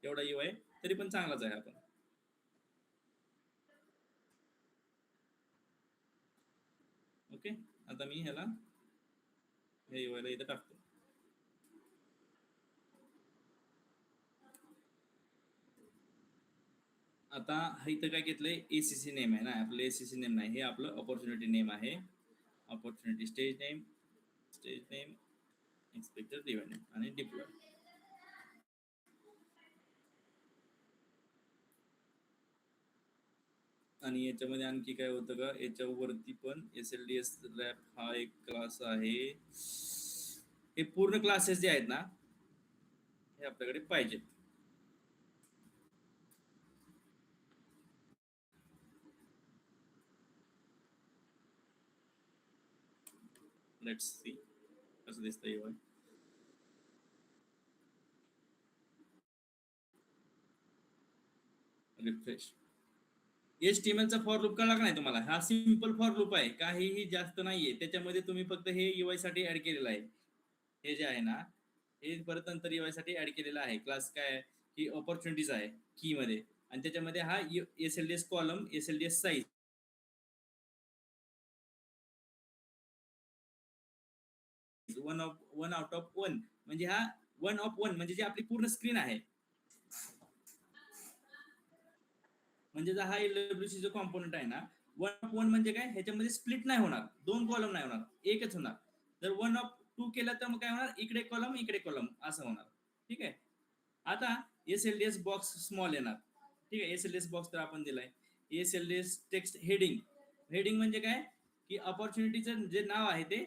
एवढा UI तरी पण चांगलाच आहे. आपण ओके, आता मी ह्याला हे UI ला इथं टाकतो. आता इथं काय घेतलंय, ACC नेम आहे ना आपलं. ACC नेम नाही, हे आपलं ऑपॉर्च्युनिटी नेम आहे. Opportunity stage name expected revenue आणि डिप्लॉय. आणि याच्यामध्ये आणखी काय होतं का, याच्यावरती पण SLDS रॅप हा एक क्लास आहे. हे पूर्ण क्लासेस जे आहेत ना, हे आपल्याकडे पाहिजेत. लेट्स सी कसं दिसतंय UI. रिफ्रेश. HTML चा फॉर लूप कळला का नाही तुम्हाला? हा सिंपल फॉर लूप आहे, काहीही जास्त नाहीये त्याच्यामध्ये. तुम्ही फक्त हे UI साठी ऍड केलेलं आहे. हे जे आहे ना, हे परत नंतर UI साठी ऍड केलेलं आहे. क्लास काय आहे की ऑपॉर्च्युनिटीज आहे की मध्ये, आणि त्याच्यामध्ये हा SLDS column, SLDS size one out of one, म्हणजे हा 1 of 1 म्हणजे जी आपली पूर्ण स्क्रीन आहे. म्हणजे हा LWC जो कॉम्पोनंट आहे ना, 1 of 1 म्हणजे काय, ह्याच्यामध्ये स्प्लिट नाही होणार, 2 कॉलम नाही होणार, एकच होणार. जर 1 of 2 केलं तर मग काय होणार, इकडे कॉलम इकडे कॉलम असं होणार. ठीक आहे. आता SLDS बॉक्स स्मॉल येणार. ठीक आहे, SLDS बॉक्स तर आपण दिलाय. SLDS text heading. हेडिंग म्हणजे काय की ऑपॉर्च्युनिटीचं जे नाव आहे ते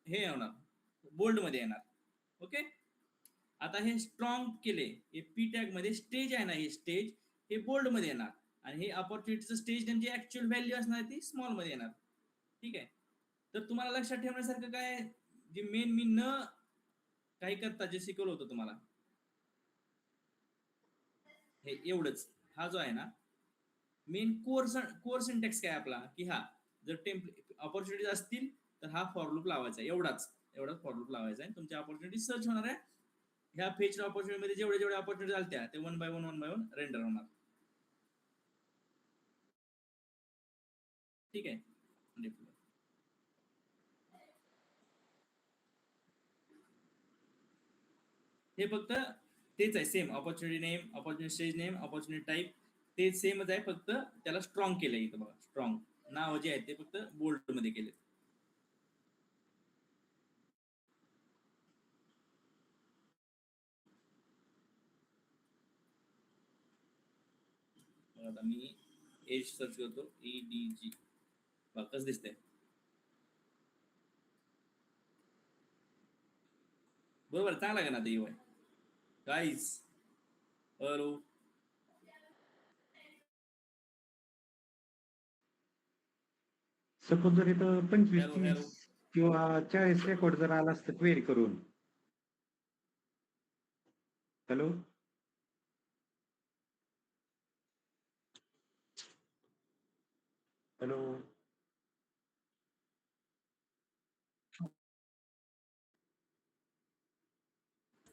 हे होणार, बोल्ड मध्ये येणार. ओके. आता हे स्ट्रॉंग केले, हे P टॅग मध्ये स्टेज आहे ना, हे स्टेज हे बोल्ड मध्ये येणार, आणि हे ऑपॉर्च्युनिटीचं स्टेज नेम जी ऍक्च्युअल व्हॅल्यू असणार ती स्मॉल मध्ये येणार. ठीक आहे. तर तुम्हाला लक्षात ठेवण्यासारखं काय, जे मेन मी न काही करता जे शिकवलं होतं तुम्हाला, हे एवढंच. हा जो आहे ना मेन कोर सिंटॅक्स काय आपला, की हा जर ऑपॉर्च्युनिटीज असतील तर हा फॉर लूप लावायचा, एवढाच फॉर लूप लावायचा आहे. तुमच्या ऑपॉर्च्युनिटी सर्च होणार आहे. ह्या फेच ऑपॉर्च्युनिटी मध्ये जेवढे जेवढे ऑपॉर्च्युनिटी आल्या ते 1 by 1 रेंडर होणार. ठीक आहे. हे फक्त तेच आहे, same opportunity name, opportunity stage name, opportunity type, ते सेमच आहे, फक्त त्याला स्ट्रॉंग केलंय. इथं बघा, स्ट्रॉंग नाव जे आहे ते फक्त बोल्ड मध्ये केले. आता मी एज सर्च करतो, EDG, बघा कसं दिसतंय. बरोबर, चांगला आहे ना आता UI. Guys, hello. सपोज जर इथं 25, हॅलो 30 हॅलो. किंवा 40 रेकॉर्ड जर आला असतं क्वेरी करून. हॅलो. हॅलो.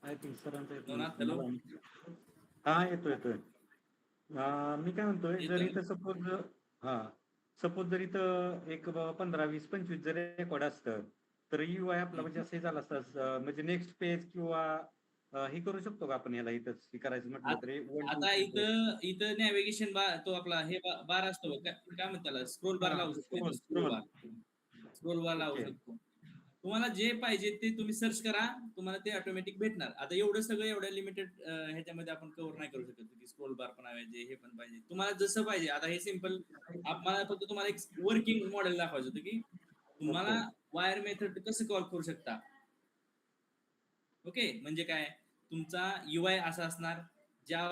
आय थिंक सरांचा येत नवनाथ, नसेल हॅलो. मला. हा, येतोय. मी काय म्हणतोय, जर येतोय ना? इथं हा सपोज जर इथं एक 15, 20, 25 जर रेकॉर्ड असतं, तर UI आपला म्हणजे असं झालं असतं, म्हणजे नेक्स्ट पेज किंवा हे करू शकतो का आपण याला इथंच करायचं म्हटलं तरी 1, 2, आता 3, 4. इथं नॅव्हिगेशन बार, तो आपला हे बार असतो, काय म्हणतात त्याला, स्क्रोल बार लावू शकतो. इथं स्क्रोल. स्क्रोल बार लावू ओके. शकतो. तुम्हाला जे पाहिजे ते तुम्ही सर्च करा, तुम्हाला ते ऑटोमॅटिक भेटणार. आता एवढं सगळं एवढ्या लिमिटेड ह्याच्यामध्ये आपण कव्हर नाही करू शकत की स्क्रोल बार पण पाहिजे, हे पण पाहिजे. तुम्हाला जसं पाहिजे, आता हे सिंपल, मला फक्त तुम्हाला एक वर्किंग मॉडेल दाखवायचं होतं की तुम्हाला ओके. वायर मेथड कसं कॉल करू शकता. ओके, म्हणजे काय, तुमचा UI असा असणार, ज्या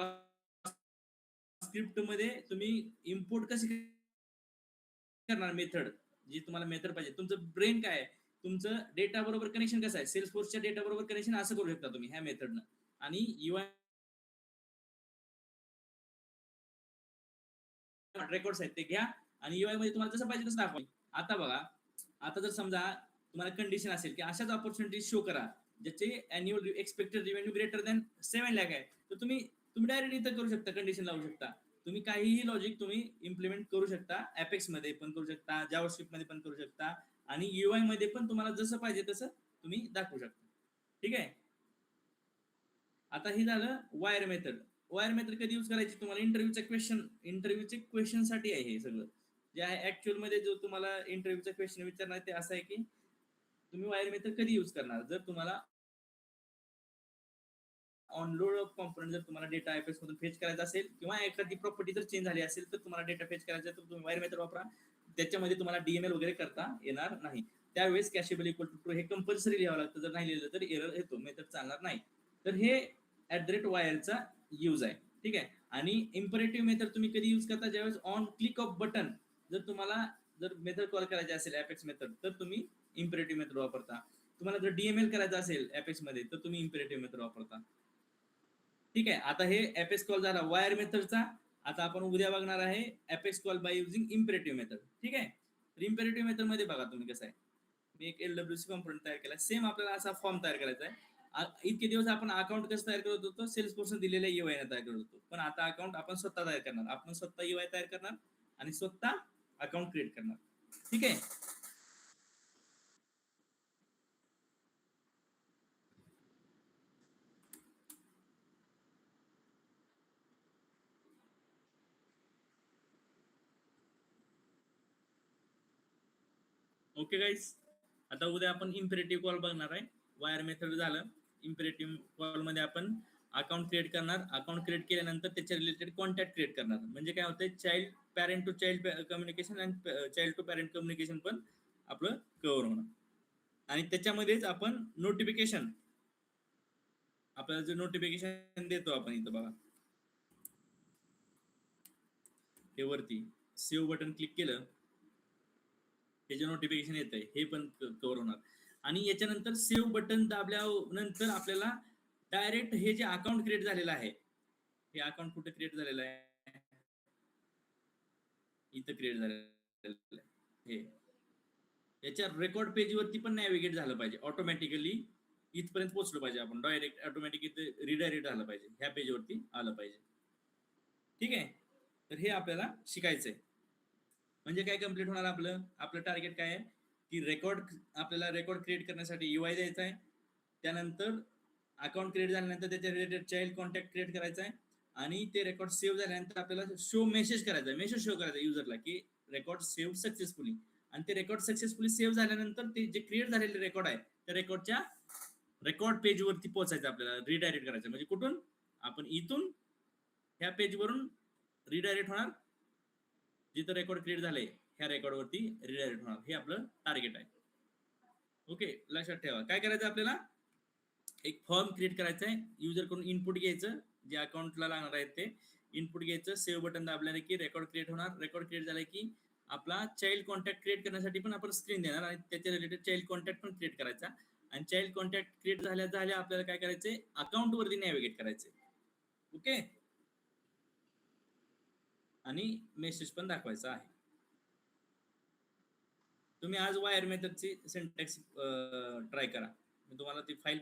स्क्रिप्ट मध्ये तुम्ही इम्पोर्ट कशी करणार, मेथड जी तुम्हाला मेथड पाहिजे. तुमचं ब्रेन काय आहे, तुमचं डेटा बरोबर कनेक्शन कसं आहे, सेल्सफोर्सच्या डेटा बरोबर कनेक्शन असं करू शकता तुम्ही ह्या मेथडनं. आणि UI रेकॉर्ड्स आहेत ते घ्या, आणि UI मध्ये तुम्हाला जसं पाहिजे तसं दाखवा. आता बघा, आता जर समजा तुम्हाला कंडिशन असेल की अशाच ऑपॉर्च्युनिटी शो करा ज्याचे annual expected revenue greater than 7 lakh आहे, तर तुम्ही तुम्ही डायरेक्ट इथं करू शकता, कंडिशन लावू शकता. तुम्ही काहीही लॉजिक तुम्ही इम्प्लिमेंट करू शकता. एपेक्स मध्ये पण करू शकता, जावास्क्रिप्ट मध्ये पण करू शकता आणि UI मध्ये पण तुम्हाला जसं पाहिजे तसं तुम्ही दाखवू शकता. ठीक आहे. आता हे झालं वायर मेथड. वायर मेथड कधी यूज करायची? तुम्हाला इंटरव्ह्यूचे क्वेश्चन साठी आहे हे सगळं. जे आहे ऍक्च्युअल मध्ये जो तुम्हाला इंटरव्ह्यूचा क्वेश्चन विचारणार ते असं आहे की तुम्ही वायर मेथड कधी यूज करणार? जर तुम्हाला ऑनलोड ऑफ कॉम्पोनंट जर तुम्हाला डेटा एफएस मधून फेच करायचा असेल किंवा एखादी प्रॉपर्टी जर चेंज झाली असेल तर तुम्हाला डेटा फेच करायचा तर तुम्ही वायर मेथड वापरा. त्याच्यामध्ये तुम्हाला डीएमएल वगैरे करता येणार नाही. त्यावेळेस कॅशेबल इक्वल टू ट्रू हे कंपल्सरी लिहावं लागतं. जर नाही लिहिलं तर एरर येतो, मेथड चालणार नाही. तर हे @वायरचा यूज आहे. ठीक आहे. आणि इम्परेटिव्ह मेथड तुम्ही कधी यूज करता? ज्यावेळेस ऑन क्लिक ऑफ बटन जर तुम्हाला जर मेथड कॉल करायची असेल एपेक्स मेथड तर तुम्ही इम्परेटिव्ह मेथड वापरता. तुम्हाला जर डीएमएल करायचं असेल एपेक्स मध्ये तर तुम्ही इम्परेटिव्ह मेथड वापरता. ठीक आहे. आता हे एपेक्स कॉल झाला वायर मेथडचा. आता आपण उद्या बघणार आहे apex call by using imperative method. ठीक आहे. तर इम्परेटिव्ह मेथड मध्ये बघा तुम्ही कसं आहे. मी एक LWC कॉम्पोनंट तयार केला. सेम आपल्याला असा फॉर्म तयार करायचा आहे. इतके दिवस आपण अकाउंट कसं तयार करत होतो? सेल्स पर्सन दिलेल्या UI ने तयार करत होतो. पण आता अकाउंट आपण स्वतः तयार करणार. आपण स्वतः UI तयार करणार आणि स्वतः अकाउंट क्रिएट करणार. ठीक आहे. Okay guys. आता उद्या आपण इम्पेरेटिव्ह कॉल बघणार आहे. वायर मेथड झालं. इम्पेरेटिव्ह कॉल मध्ये आपण अकाउंट क्रिएट करणार. अकाउंट क्रिएट केल्यानंतर त्याच्या रिलेटेड कॉन्टॅक्ट क्रिएट करणार. म्हणजे काय होतंय? Child parent to child communication आणि चाइल्ड टू पॅरेंट कम्युनिकेशन पण आपलं कव्हर होणार. आणि त्याच्यामध्येच आपण नोटिफिकेशन आपल्याला जे नोटिफिकेशन देतो आपण इथं बघा हे वरती सेव्ह बटन क्लिक केलं हे जे नोटिफिकेशन येत आहे हे पण कव्हर होणार. आणि याच्यानंतर सेव्ह बटन दाबल्यानंतर आपल्याला डायरेक्ट हे जे अकाउंट क्रिएट झालेलं आहे हे अकाउंट कुठे क्रिएट झालेलं आहे? इथं क्रिएट झालेलं आहे. हे याच्या रेकॉर्ड पेज वरती पण नॅव्हिगेट झालं पाहिजे ऑटोमॅटिकली. इथपर्यंत पोहोचलो पाहिजे आपण डायरेक्ट ऑटोमॅटिक इथे रिडायरेक्ट झालं पाहिजे. ह्या पेज वरती आलं पाहिजे. ठीक आहे. तर हे आपल्याला शिकायचंय. म्हणजे काय कम्प्लीट होणार आपलं? आपलं टार्गेट काय आहे की आपल्याला रेकॉर्ड क्रिएट करण्यासाठी UI द्यायचा आहे. त्यानंतर अकाउंट क्रिएट झाल्यानंतर त्याच्या रिलेटेड चाइल्ड कॉन्टॅक्ट क्रिएट करायचा आहे आणि ते रेकॉर्ड सेव्ह झाल्यानंतर आपल्याला शो मेसेज करायचा आहे. मेसेज शो करायचा युजरला की रेकॉर्ड सेव्ह सक्सेसफुली. आणि ते रेकॉर्ड सक्सेसफुली सेव्ह झाल्यानंतर ते जे क्रिएट झालेले रेकॉर्ड आहे त्या रेकॉर्डच्या रेकॉर्ड पेज वरती पोहोचायचं आपल्याला. रिडायरेक्ट करायचं. म्हणजे कुठून? आपण इथून ह्या पेज वरून रिडायरेक्ट होणार जिथं रेकॉर्ड क्रिएट झालंय ह्या रेकॉर्ड वरती रिडायरेक्ट होणार. हे आपलं टार्गेट आहे. ओके. लक्षात ठेवा. काय करायचं आपल्याला? एक फॉर्म क्रिएट करायचा आहे. युजर कडून इनपुट घ्यायचं जे अकाउंटला लागणार आहे ते इनपुट घ्यायचं. सेव्ह बटन दाबल्याने की रेकॉर्ड क्रिएट होणार. रेकॉर्ड क्रिएट झालं की आपला चाइल्ड कॉन्टॅक्ट क्रिएट करण्यासाठी पण आपण स्क्रीन देणार आणि त्याच्या रिलेटेड चाइल्ड कॉन्टॅक्ट पण क्रिएट करायचा. आणि चाइल्ड कॉन्टॅक्ट क्रिएट झाल्या आपल्याला काय करायचंय? अकाउंट वरती नॅव्हिगेट करायचंय. ओके. आणि मेसेज पण दाखवायचा आहे. तुम्ही आज वायर मेथडची सिंटॅक्स ट्राय करा. मी तुम्हाला ती फाईल